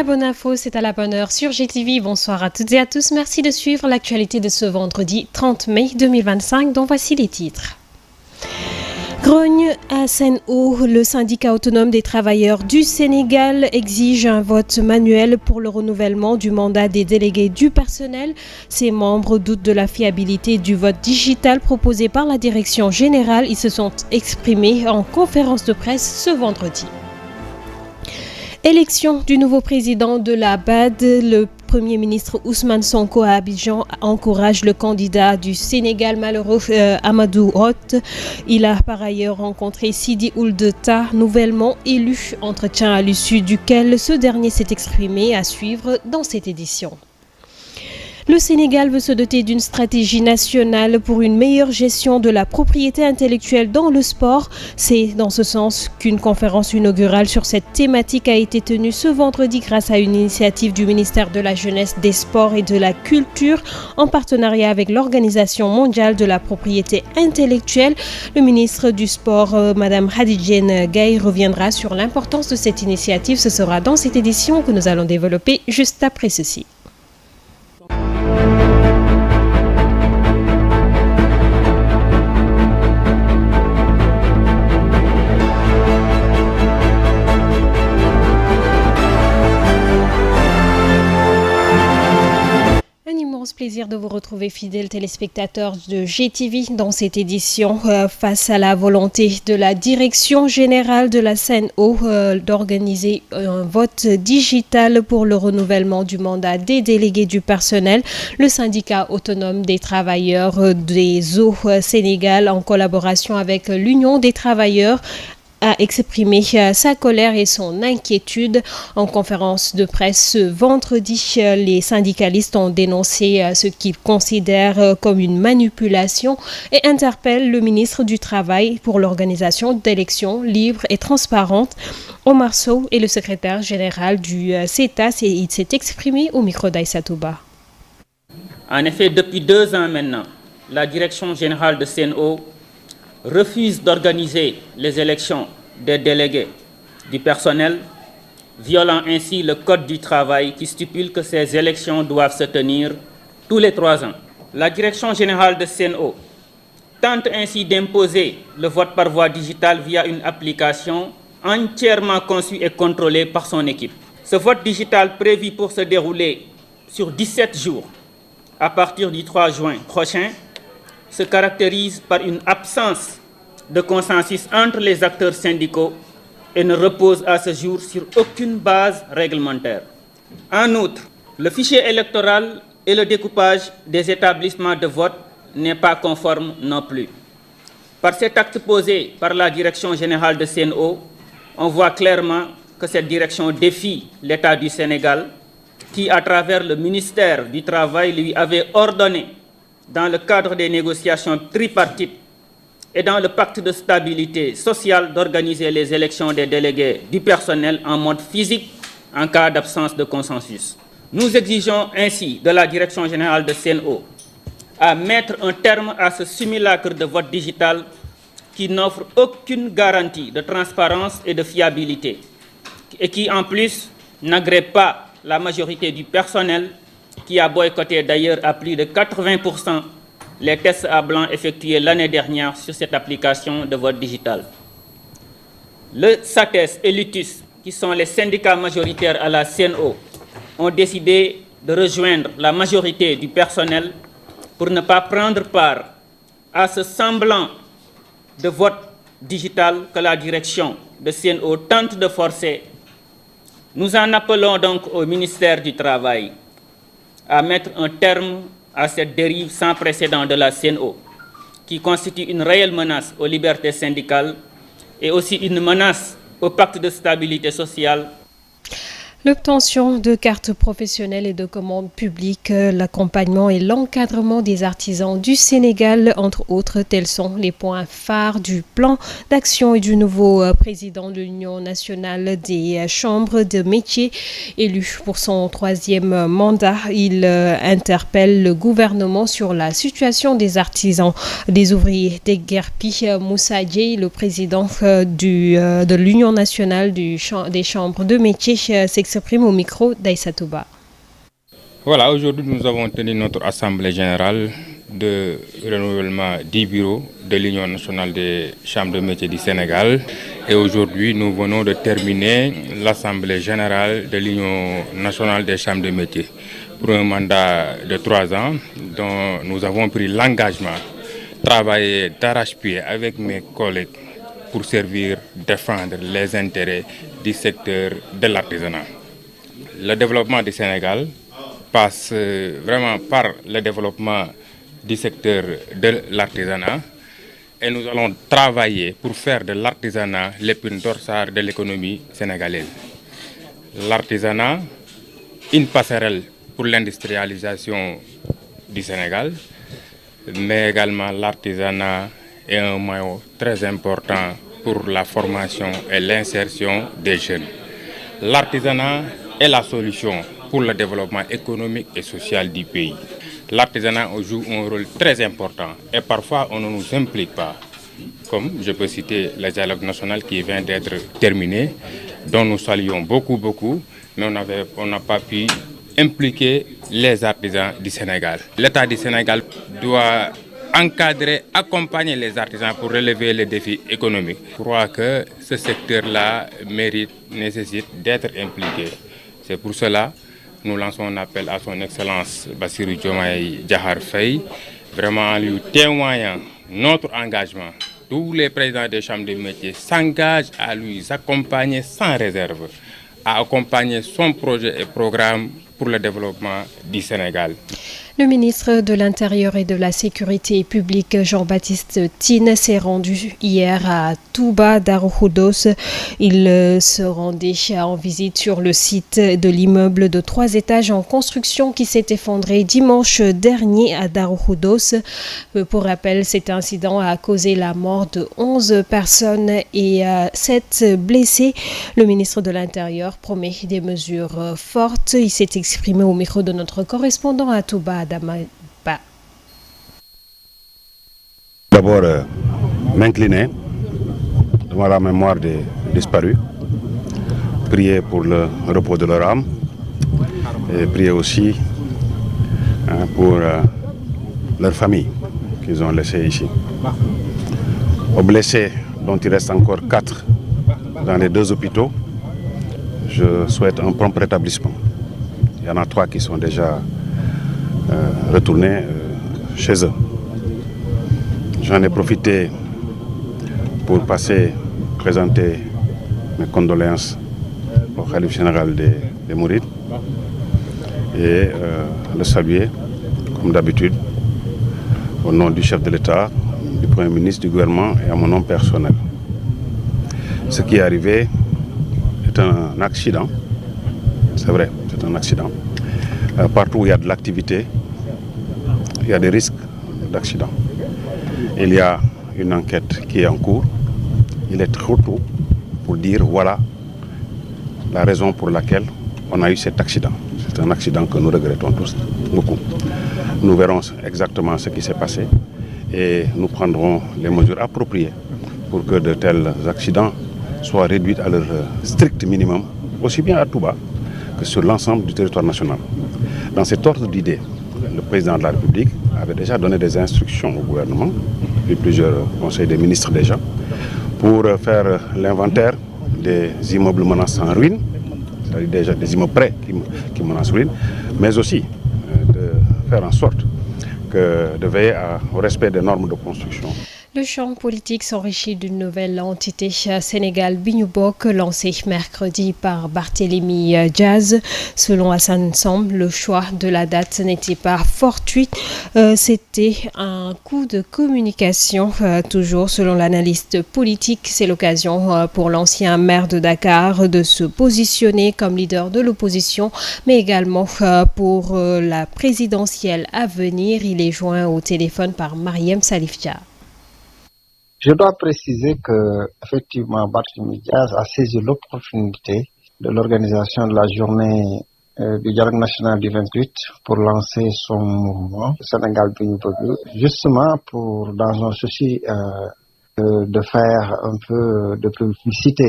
La bonne info, c'est à la bonne heure sur GTV. Bonsoir à toutes et à tous. Merci de suivre l'actualité de ce vendredi 30 mai 2025, dont voici les titres. Grogne à Sen'Eau, le syndicat autonome des travailleurs du Sénégal exige un vote manuel pour le renouvellement du mandat des délégués du personnel. Ses membres doutent de la fiabilité du vote digital proposé par la direction générale. Ils se sont exprimés en conférence de presse ce vendredi. Élection du nouveau président de la BAD, le Premier ministre Ousmane Sonko à Abidjan encourage le candidat du Sénégal malheureux Amadou Hott. Il a par ailleurs rencontré Sidi Ould Tah, nouvellement élu, entretien à l'issue duquel ce dernier s'est exprimé à suivre dans cette édition. Le Sénégal veut se doter d'une stratégie nationale pour une meilleure gestion de la propriété intellectuelle dans le sport. C'est dans ce sens qu'une conférence inaugurale sur cette thématique a été tenue ce vendredi grâce à une initiative du ministère de la Jeunesse, des Sports et de la Culture en partenariat avec l'Organisation mondiale de la propriété intellectuelle. Le ministre du Sport, Madame Khadidjane Gaye, reviendra sur l'importance de cette initiative. Ce sera dans cette édition que nous allons développer juste après ceci. Plaisir de vous retrouver, fidèles téléspectateurs de GTV, dans cette édition face à la volonté de la direction générale de la Sen'Eau d'organiser un vote digital pour le renouvellement du mandat des délégués du personnel. Le syndicat autonome des travailleurs des eaux Sénégal, en collaboration avec l'Union des travailleurs, a exprimé sa colère et son inquiétude en conférence de presse ce vendredi. Les syndicalistes ont dénoncé ce qu'ils considèrent comme une manipulation et interpellent le ministre du Travail pour l'organisation d'élections libres et transparentes. Omar Sow est le secrétaire général du CETAS et il s'est exprimé au micro d'Aïssa Touba. En effet, depuis 2 ans maintenant, la direction générale de Sen'Eau refuse d'organiser les élections des délégués du personnel, violant ainsi le Code du travail qui stipule que ces élections doivent se tenir tous les 3 ans. La direction générale de Sen'Eau tente ainsi d'imposer le vote par voie digitale via une application entièrement conçue et contrôlée par son équipe. Ce vote digital prévu pour se dérouler sur 17 jours à partir du 3 juin prochain se caractérise par une absence de consensus entre les acteurs syndicaux et ne repose à ce jour sur aucune base réglementaire. En outre, le fichier électoral et le découpage des établissements de vote n'est pas conforme non plus. Par cet acte posé par la direction générale de Sen'Eau, on voit clairement que cette direction défie l'État du Sénégal qui, à travers le ministère du Travail, lui avait ordonné dans le cadre des négociations tripartites et dans le pacte de stabilité sociale d'organiser les élections des délégués du personnel en mode physique en cas d'absence de consensus. Nous exigeons ainsi de la direction générale de Sen'Eau à mettre un terme à ce simulacre de vote digital qui n'offre aucune garantie de transparence et de fiabilité et qui en plus n'agrée pas la majorité du personnel qui a boycotté d'ailleurs à plus de 80% les tests à blanc effectués l'année dernière sur cette application de vote digital. Le SATES et l'UTUS, qui sont les syndicats majoritaires à la Sen'Eau, ont décidé de rejoindre la majorité du personnel pour ne pas prendre part à ce semblant de vote digital que la direction de Sen'Eau tente de forcer. Nous en appelons donc au ministère du Travail à mettre un terme à cette dérive sans précédent de la Sen'Eau, qui constitue une réelle menace aux libertés syndicales et aussi une menace au pacte de stabilité sociale. L'obtention de cartes professionnelles et de commandes publiques, l'accompagnement et l'encadrement des artisans du Sénégal, entre autres, tels sont les points phares du plan d'action et du nouveau président de l'Union nationale des chambres de métiers. Élu pour son 3e mandat, il interpelle le gouvernement sur la situation des artisans, des ouvriers des Guerpis. Moussa Dieye, le président de l'Union nationale des chambres de métiers, s'exprime s'exprime au micro d'Aïssa Touba. Voilà, aujourd'hui nous avons tenu notre assemblée générale de renouvellement 10 bureaux de l'Union nationale des chambres de métiers du Sénégal. Et aujourd'hui nous venons de terminer l'assemblée générale de l'Union nationale des chambres de métiers pour un mandat de 3 ans dont nous avons pris l'engagement de travailler d'arrache-pied avec mes collègues pour défendre les intérêts du secteur de l'artisanat. Le développement du Sénégal passe vraiment par le développement du secteur de l'artisanat et nous allons travailler pour faire de l'artisanat l'épine dorsale de l'économie sénégalaise. L'artisanat, une passerelle pour l'industrialisation du Sénégal, mais également l'artisanat est un maillon très important pour la formation et l'insertion des jeunes. L'artisanat est la solution pour le développement économique et social du pays. L'artisanat joue un rôle très important et parfois on ne nous implique pas. Comme je peux citer le dialogue national qui vient d'être terminé, dont nous saluons beaucoup, mais on n'a pas pu impliquer les artisans du Sénégal. L'État du Sénégal doit encadrer, accompagner les artisans pour relever les défis économiques. Je crois que ce secteur-là nécessite d'être impliqué. C'est pour cela que nous lançons un appel à son Excellence Bassirou Diomaye Diakhar Faye, vraiment en lui témoignant notre engagement. Tous les présidents des chambres de métiers s'engagent à lui accompagner sans réserve, à accompagner son projet et programme pour le développement du Sénégal. Le ministre de l'Intérieur et de la Sécurité publique, Jean-Baptiste Tine, s'est rendu hier à Touba, Darou Khoudoss. Il se rendait en visite sur le site de l'immeuble de 3 étages en construction qui s'est effondré dimanche dernier à Darou Khoudoss. Pour rappel, cet incident a causé la mort de 11 personnes et 7 blessés. Le ministre de l'Intérieur promet des mesures fortes. Il s'est exprimé au micro de notre correspondant à Touba, Adama Ba. D'abord, m'incliner devant la mémoire des disparus, prier pour le repos de leur âme et prier aussi pour leur famille qu'ils ont laissée ici. Aux blessés, dont il reste encore 4 dans les 2 hôpitaux, je souhaite un prompt rétablissement. Il y en a 3 qui sont déjà retournés chez eux. J'en ai profité pour présenter mes condoléances au khalife général des Mourides et le saluer, comme d'habitude, au nom du chef de l'État, du Premier ministre, du gouvernement et à mon nom personnel. Ce qui est arrivé est un accident, c'est vrai, c'est un accident. Partout où il y a de l'activité, il y a des risques d'accident. Il y a une enquête qui est en cours. Il est trop tôt pour dire voilà la raison pour laquelle on a eu cet accident. C'est un accident que nous regrettons tous beaucoup. Nous verrons exactement ce qui s'est passé et nous prendrons les mesures appropriées pour que de tels accidents soient réduits à leur strict minimum, aussi bien à Touba que sur l'ensemble du territoire national. Dans cet ordre d'idées, le président de la République avait déjà donné des instructions au gouvernement, et plusieurs conseils des ministres déjà, pour faire l'inventaire des immeubles menaçant en ruine, c'est-à-dire déjà des immeubles prêts qui menacent ruine, mais aussi de faire en sorte de veiller au respect des normes de construction. Le champ politique s'enrichit d'une nouvelle entité Sénégal bi ñu bokk lancée mercredi par Barthélémy Diaz. Selon Hassan Samb, le choix de la date n'était pas fortuit, c'était un coup de communication. Toujours selon l'analyste politique, c'est l'occasion pour l'ancien maire de Dakar de se positionner comme leader de l'opposition, mais également pour la présidentielle à venir. Il est joint au téléphone par Mariam Salif Dia. Je dois préciser que, effectivement, Barthélémy Diaz a saisi l'opportunité de l'organisation de la journée du dialogue national du 28 pour lancer son mouvement Sénégal bi ñu bëgg, justement dans un souci de faire un peu de publicité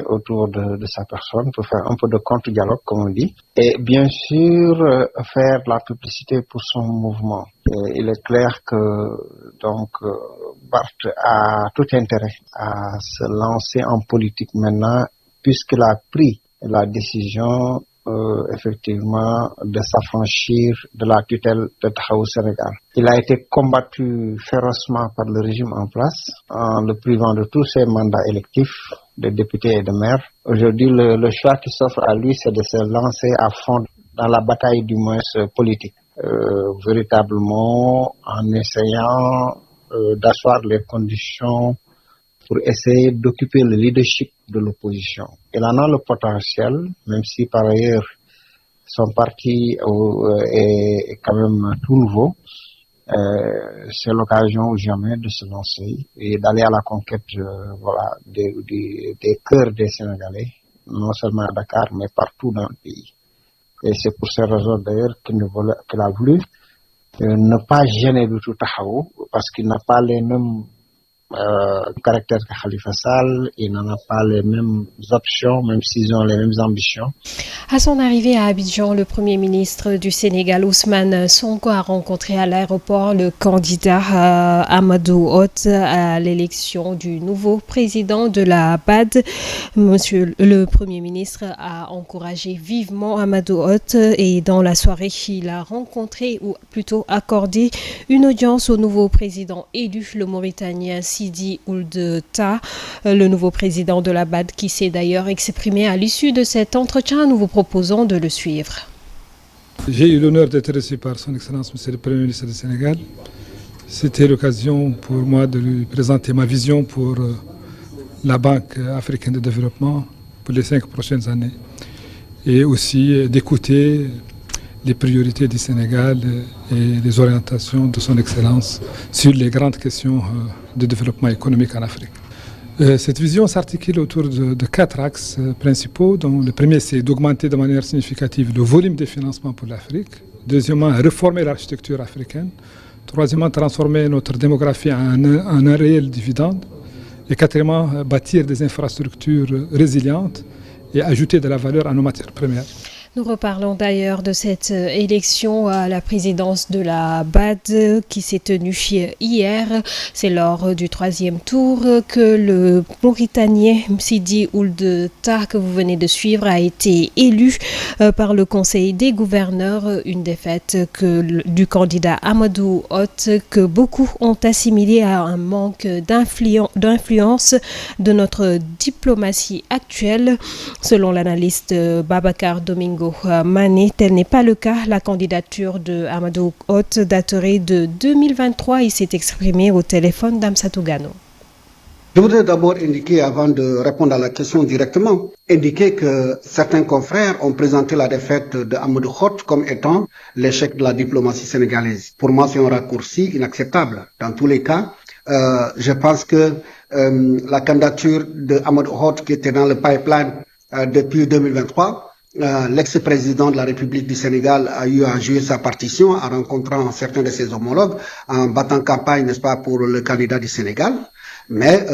autour de sa personne, pour faire un peu de contre-dialogue, comme on dit, et bien sûr faire de la publicité pour son mouvement. Et il est clair que donc Barth a tout intérêt à se lancer en politique maintenant, puisqu'il a pris la décision effectivement de s'affranchir de la tutelle de Taxawu Sénégal. Il a été combattu férocement par le régime en place en le privant de tous ses mandats électifs de député et de maire. Aujourd'hui, le choix qui s'offre à lui, c'est de se lancer à fond dans la bataille du moins politique, véritablement en essayant d'asseoir les conditions pour essayer d'occuper le leadership de l'opposition. Il en a le potentiel, même si par ailleurs son parti est quand même tout nouveau. C'est l'occasion ou jamais de se lancer et d'aller à la conquête des cœurs des Sénégalais, non seulement à Dakar, mais partout dans le pays. Et c'est pour ces raisons d'ailleurs qu'il a voulu ne pas gêner du tout Taxawu, parce qu'il n'a pas les mêmes caractère que Khalifa Sall, il n'en a pas les mêmes options, même s'ils ont les mêmes ambitions. À son arrivée à Abidjan, le Premier ministre du Sénégal, Ousmane Sonko, a rencontré à l'aéroport le candidat Amadou Hott à l'élection du nouveau président de la BAD. Monsieur le Premier ministre a encouragé vivement Amadou Hott et dans la soirée, il a rencontré ou plutôt accordé une audience au nouveau président élu, le Mauritanien Sidi Ould Tah, le nouveau président de la BAD, qui s'est d'ailleurs exprimé à l'issue de cet entretien. Nous vous proposons de le suivre. J'ai eu l'honneur d'être reçu par son Excellence, Monsieur le Premier ministre du Sénégal. C'était l'occasion pour moi de lui présenter ma vision pour la Banque africaine de développement pour les 5 prochaines années et aussi d'écouter les priorités du Sénégal et les orientations de son Excellence sur les grandes questions de développement économique en Afrique. Cette vision s'articule autour de 4 axes principaux, dont le premier, c'est d'augmenter de manière significative le volume de financement pour l'Afrique. Deuxièmement, réformer l'architecture africaine. Troisièmement, transformer notre démographie en un réel dividende. Et quatrièmement, bâtir des infrastructures résilientes et ajouter de la valeur à nos matières premières. Nous reparlons d'ailleurs de cette élection à la présidence de la BAD qui s'est tenue hier. C'est lors du 3e tour que le Mauritanien Sidi Ould Tah, que vous venez de suivre, a été élu par le Conseil des gouverneurs. Une défaite du candidat Amadou Hott que beaucoup ont assimilé à un manque d'influence de notre diplomatie actuelle. Selon l'analyste Babacar Domingo Mané, tel n'est pas le cas. La candidature de Amadou Hott daterait de 2023. Il s'est exprimé au téléphone d'Amsatou Gano. Je voudrais d'abord indiquer, avant de répondre à la question directement, indiquer que certains confrères ont présenté la défaite de Amadou Hott comme étant l'échec de la diplomatie sénégalaise. Pour moi, c'est un raccourci inacceptable. Dans tous les cas, je pense que la candidature de Amadou Hott, qui était dans le pipeline depuis 2023, l'ex-président de la République du Sénégal a eu à jouer sa partition en rencontrant certains de ses homologues, en battant campagne, n'est-ce pas, pour le candidat du Sénégal. Mais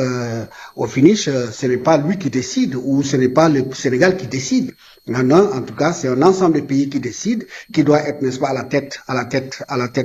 au finish, ce n'est pas lui qui décide, ou ce n'est pas le Sénégal qui décide. Non, en tout cas, c'est un ensemble de pays qui décide, qui doit être, n'est-ce pas, à la tête,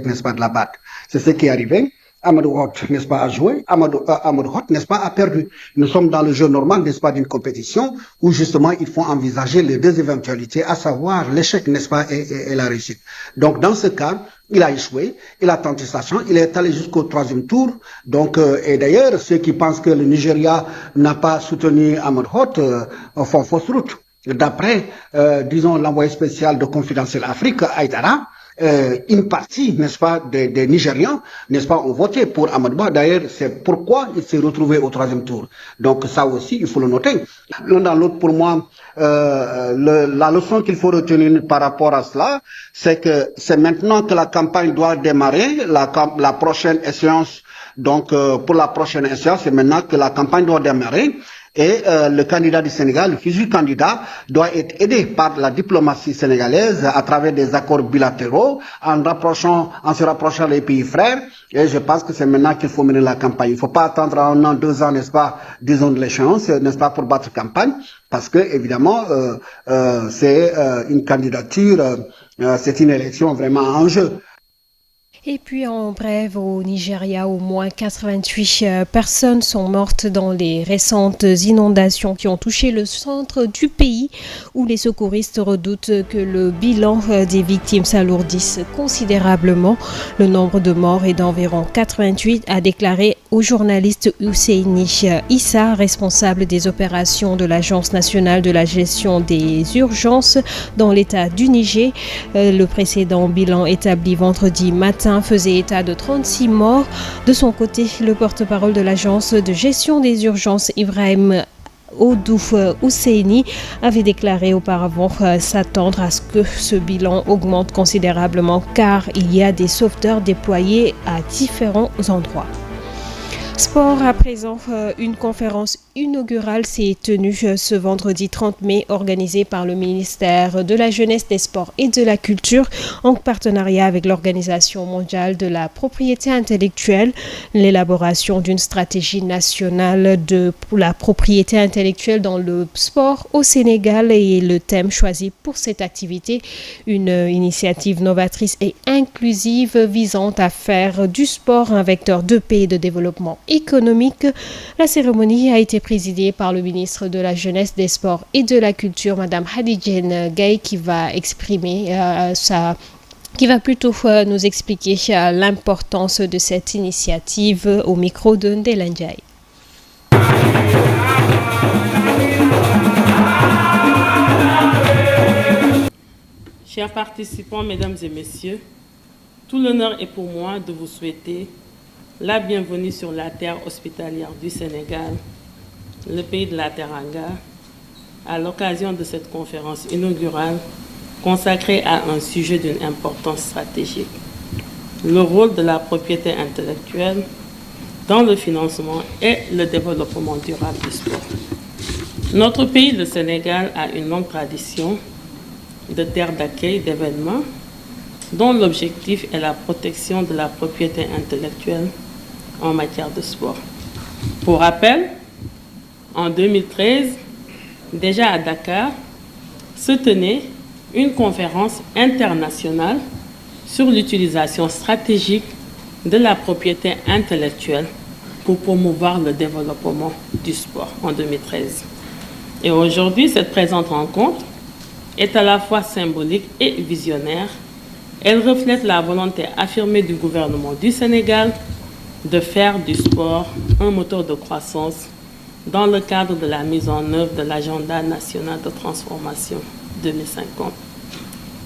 n'est-ce pas, de la BAD. C'est ce qui est arrivé. Amadou Hott, n'est-ce pas, a joué. Amadou Hott, n'est-ce pas, a perdu. Nous sommes dans le jeu normal, n'est-ce pas, d'une compétition où justement il faut envisager les deux éventualités, à savoir l'échec, n'est-ce pas, et la réussite. Donc dans ce cas, il a échoué, il a tenté sa chance, il est allé jusqu'au 3e tour. Donc, et d'ailleurs, ceux qui pensent que le Nigeria n'a pas soutenu Amadou Hott font fausse route. D'après, disons, l'envoyé spécial de Confidentiel Afrique, Aïdara, une partie, n'est-ce pas, des Nigérians, n'est-ce pas, ont voté pour Amadou Ba. D'ailleurs, c'est pourquoi il s'est retrouvé au 3e tour. Donc ça aussi, il faut le noter. L'un dans l'autre, pour moi, la leçon qu'il faut retenir par rapport à cela, c'est que c'est maintenant que la campagne doit démarrer, la prochaine échéance. Donc pour la prochaine échéance, c'est maintenant que la campagne doit démarrer. Et le candidat du Sénégal, le futur candidat, doit être aidé par la diplomatie sénégalaise à travers des accords bilatéraux, en se rapprochant des pays frères. Et je pense que c'est maintenant qu'il faut mener la campagne. Il ne faut pas attendre 1 an, 2 ans, n'est-ce pas, disons de l'échéance, n'est-ce pas, pour battre campagne, parce que évidemment, c'est une candidature, c'est une élection vraiment en jeu. Et puis en bref, au Nigeria, au moins 88 personnes sont mortes dans les récentes inondations qui ont touché le centre du pays, où les secouristes redoutent que le bilan des victimes s'alourdisse considérablement. Le nombre de morts est d'environ 88, a déclaré au journaliste Husseini Issa, responsable des opérations de l'Agence nationale de la gestion des urgences dans l'État du Niger. Le précédent bilan établi vendredi matin faisait état de 36 morts. De son côté, le porte-parole de l'agence de gestion des urgences, Ibrahim Odouf Husseini, avait déclaré auparavant s'attendre à ce que ce bilan augmente considérablement car il y a des sauveteurs déployés à différents endroits. Sport à présent, une conférence inaugurale s'est tenue ce vendredi 30 mai, organisée par le ministère de la Jeunesse, des Sports et de la Culture en partenariat avec l'Organisation mondiale de la propriété intellectuelle. L'élaboration d'une stratégie nationale pour la propriété intellectuelle dans le sport au Sénégal est le thème choisi pour cette activité, une initiative novatrice et inclusive visant à faire du sport un vecteur de paix et de développement économique. La cérémonie a été présidée par le ministre de la Jeunesse, des Sports et de la Culture, Madame Hadidjen Gaye, qui va nous expliquer l'importance de cette initiative au micro de Ndelandjaye. Chers participants, mesdames et messieurs, tout l'honneur est pour moi de vous souhaiter la bienvenue sur la terre hospitalière du Sénégal, le pays de la Teranga, à l'occasion de cette conférence inaugurale consacrée à un sujet d'une importance stratégique, le rôle de la propriété intellectuelle dans le financement et le développement durable du sport. Notre pays, le Sénégal, a une longue tradition de terre d'accueil d'événements dont l'objectif est la protection de la propriété intellectuelle en matière de sport. Pour rappel, en 2013, déjà à Dakar, se tenait une conférence internationale sur l'utilisation stratégique de la propriété intellectuelle pour promouvoir le développement du sport en 2013. Et aujourd'hui, cette présente rencontre est à la fois symbolique et visionnaire. Elle reflète la volonté affirmée du gouvernement du Sénégal de faire du sport un moteur de croissance dans le cadre de la mise en œuvre de l'agenda national de transformation 2050.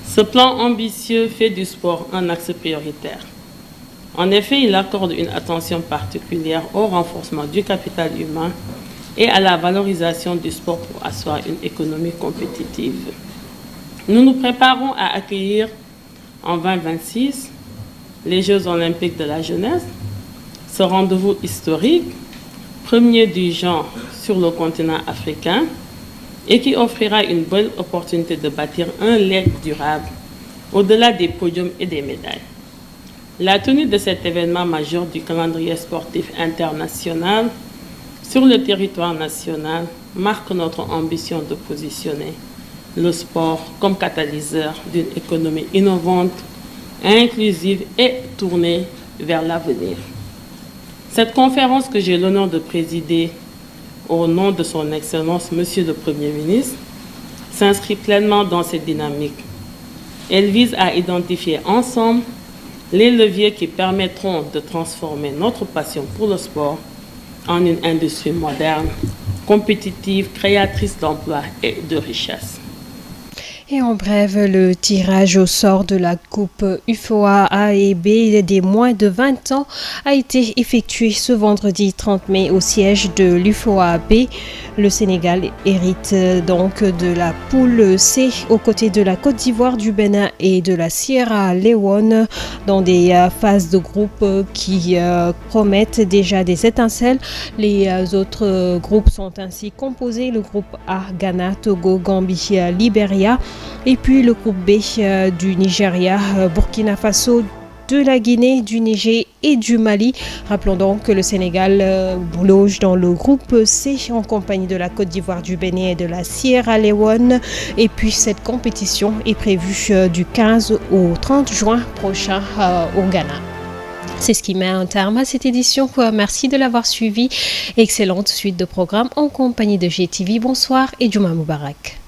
Ce plan ambitieux fait du sport un axe prioritaire. En effet, il accorde une attention particulière au renforcement du capital humain et à la valorisation du sport pour asseoir une économie compétitive. Nous nous préparons à accueillir en 2026 les Jeux olympiques de la jeunesse. Ce rendez-vous historique, premier du genre sur le continent africain, et qui offrira une bonne opportunité de bâtir un legs durable au-delà des podiums et des médailles. La tenue de cet événement majeur du calendrier sportif international sur le territoire national marque notre ambition de positionner le sport comme catalyseur d'une économie innovante, inclusive et tournée vers l'avenir. Cette conférence que j'ai l'honneur de présider au nom de son Excellence, Monsieur le Premier ministre, s'inscrit pleinement dans cette dynamique. Elle vise à identifier ensemble les leviers qui permettront de transformer notre passion pour le sport en une industrie moderne, compétitive, créatrice d'emplois et de richesses. Et en bref, le tirage au sort de la Coupe UFOA A et B des moins de 20 ans a été effectué ce vendredi 30 mai au siège de l'UFOA B. Le Sénégal hérite donc de la poule C aux côtés de la Côte d'Ivoire, du Bénin et de la Sierra Leone dans des phases de groupe qui promettent déjà des étincelles. Les autres groupes sont ainsi composés. Le groupe A, Ghana, Togo, Gambie, Libéria. Et puis le groupe B du Nigeria, Burkina Faso, de la Guinée, du Niger et du Mali. Rappelons donc que le Sénégal loge dans le groupe C en compagnie de la Côte d'Ivoire, du Bénin et de la Sierra Leone. Et puis cette compétition est prévue du 15 au 30 juin prochain au Ghana. C'est ce qui met un terme à cette édition. Merci de l'avoir suivi. Excellente suite de programmes en compagnie de GTV. Bonsoir et Juma Moubarak.